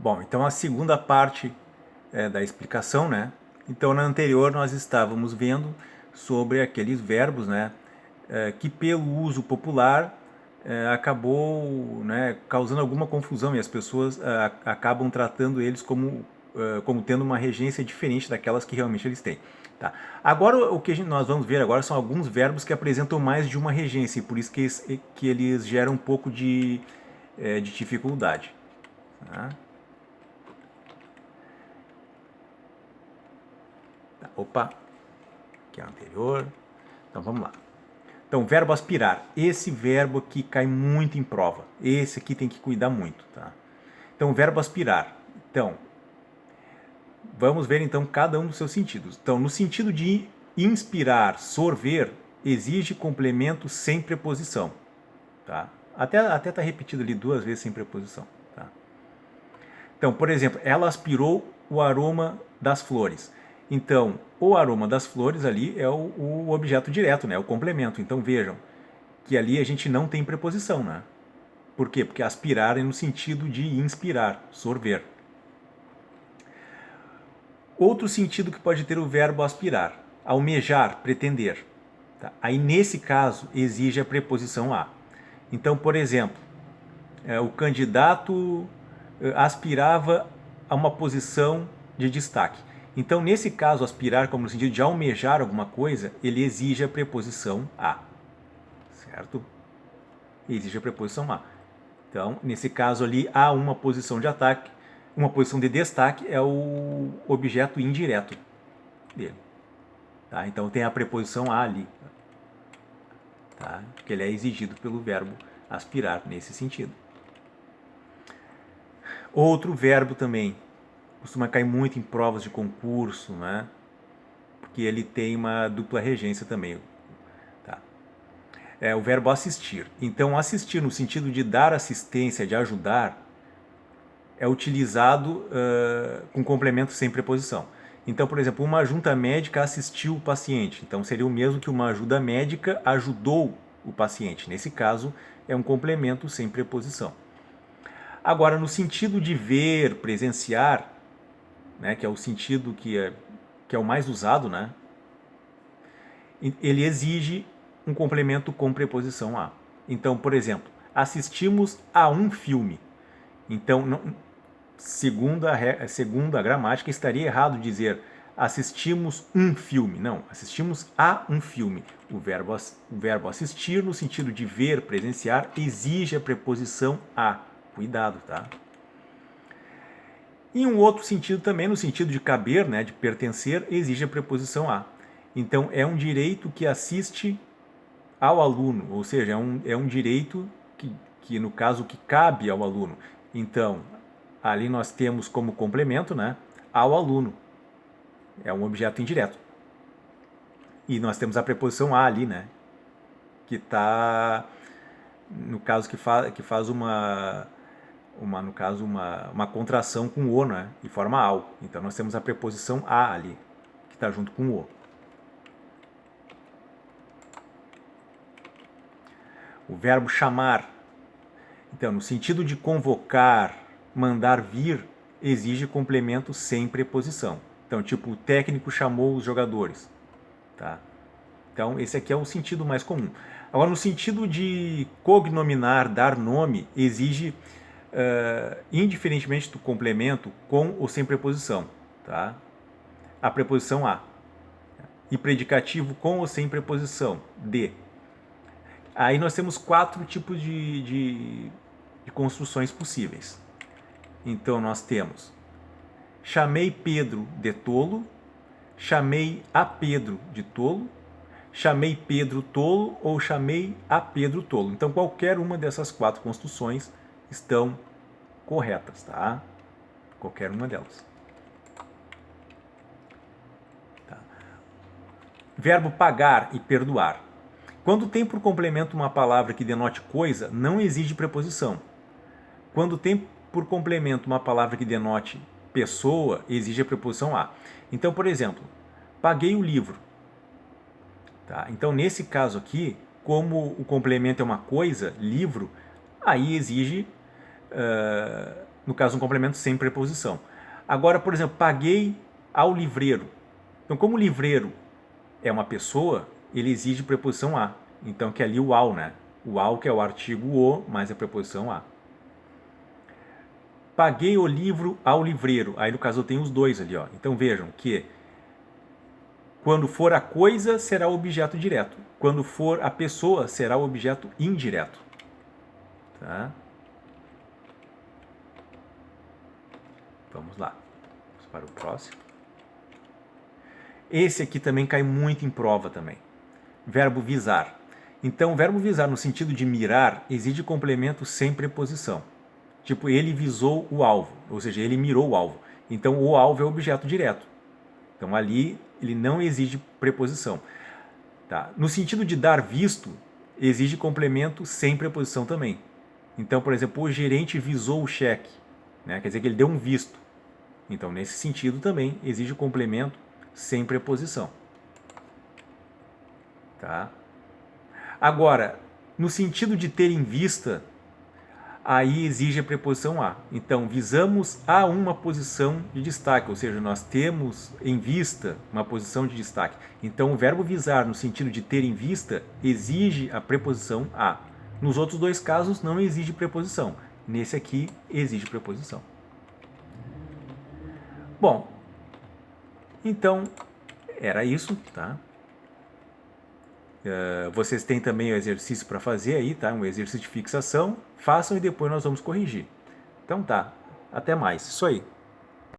Bom, então a segunda parte da explicação, né? Então na anterior nós estávamos vendo sobre aqueles verbos, né? Que pelo uso popular acabou, né, causando alguma confusão e as pessoas acabam tratando eles como tendo uma regência diferente daquelas que realmente eles têm. Tá. Agora o que nós vamos ver agora são alguns verbos que apresentam mais de uma regência e por isso que eles geram um pouco de dificuldade. Tá? Tá. Opa, aqui é o anterior. Então vamos lá. Então, verbo aspirar. Esse verbo aqui cai muito em prova. Esse aqui tem que cuidar muito, tá? Então, verbo aspirar. Então, vamos ver então cada um dos seus sentidos. Então, no sentido de inspirar, sorver, exige complemento sem preposição, tá? Até tá repetido ali duas vezes sem preposição, tá? Então, por exemplo, ela aspirou o aroma das flores. Então, o aroma das flores ali é o objeto direto, né? O complemento. Então, vejam que ali a gente não tem preposição, né? Por quê? Porque aspirar é no sentido de inspirar, sorver. Outro sentido que pode ter o verbo aspirar, almejar, pretender. Tá? Aí nesse caso exige a preposição a. Então, por exemplo, o candidato aspirava a uma posição de destaque. Então, nesse caso, aspirar, como no sentido de almejar alguma coisa, ele exige a preposição a. Certo? Exige a preposição a. Então, nesse caso ali, há uma posição de ataque, uma posição de destaque é o objeto indireto dele. Tá? Então tem a preposição a ali, tá? Que ele é exigido pelo verbo aspirar nesse sentido. Outro verbo também costuma cair muito em provas de concurso, né? Porque ele tem uma dupla regência também. Tá? É o verbo assistir. Então, assistir no sentido de dar assistência, de ajudar, é utilizado com complemento sem preposição. Então, por exemplo, uma junta médica assistiu o paciente. Então, seria o mesmo que uma ajuda médica ajudou o paciente. Nesse caso, é um complemento sem preposição. Agora, no sentido de ver, presenciar, né, que é o sentido que é o mais usado, né, ele exige um complemento com preposição a. Então, por exemplo, assistimos a um filme. Então, não, segundo a gramática, estaria errado dizer assistimos um filme. Não, assistimos a um filme. O verbo assistir, no sentido de ver, presenciar, exige a preposição a. Cuidado, tá? Em um outro sentido também, no sentido de caber, né, de pertencer, exige a preposição a. Então, é um direito que assiste ao aluno, ou seja, é um direito que, no caso, que cabe ao aluno. Então, ali nós temos como complemento, né, ao aluno. É um objeto indireto. E nós temos a preposição a ali, né, que está, no caso, que faz no caso, uma contração com o, né, e forma ao. Então nós temos a preposição a ali, que está junto com o. O verbo chamar. Então, no sentido de convocar, mandar vir, exige complemento sem preposição. Então, tipo, o técnico chamou os jogadores. Tá? Então, esse aqui é o sentido mais comum. Agora, no sentido de cognominar, dar nome, exige, indiferentemente do complemento, com ou sem preposição. Tá? A preposição a. E predicativo com ou sem preposição, de. Aí nós temos 4 tipos de construções possíveis. Então nós temos: chamei Pedro de tolo, chamei a Pedro de tolo, chamei Pedro tolo ou chamei a Pedro tolo. Então qualquer uma dessas 4 construções estão corretas, tá? Qualquer uma delas. Tá. Verbo pagar e perdoar. Quando tem por complemento uma palavra que denote coisa, não exige preposição. Quando tem por complemento uma palavra que denote pessoa, exige a preposição a. Então, por exemplo, paguei o livro. Tá? Então, nesse caso aqui, como o complemento é uma coisa, livro, aí exige no caso um complemento sem preposição. Agora, por exemplo, paguei ao livreiro. Então, como o livreiro é uma pessoa, ele exige preposição a. Então, que é ali o ao, né? O ao, que é o artigo o, mais a preposição a. Paguei o livro ao livreiro. Aí, no caso, eu tenho os dois ali, ó. Então, vejam que quando for a coisa, será o objeto direto. Quando for a pessoa, será o objeto indireto. Tá? Vamos lá. Vamos para o próximo. Esse aqui também cai muito em prova também. Verbo visar. Então, o verbo visar no sentido de mirar exige complemento sem preposição. Tipo, ele visou o alvo, ou seja, ele mirou o alvo. Então, o alvo é o objeto direto. Então, ali ele não exige preposição. Tá? No sentido de dar visto, exige complemento sem preposição também. Então, por exemplo, o gerente visou o cheque, né? Quer dizer que ele deu um visto. Então, nesse sentido também exige complemento sem preposição. Tá? Agora, no sentido de ter em vista, aí exige a preposição a. Então, visamos a uma posição de destaque, ou seja, nós temos em vista uma posição de destaque. Então, o verbo visar, no sentido de ter em vista, exige a preposição a. Nos outros dois casos, não exige preposição. Nesse aqui, exige preposição. Bom, então, era isso, tá? Vocês têm também o exercício para fazer aí, tá? Um exercício de fixação. Façam e depois nós vamos corrigir. Então tá, até mais. Isso aí.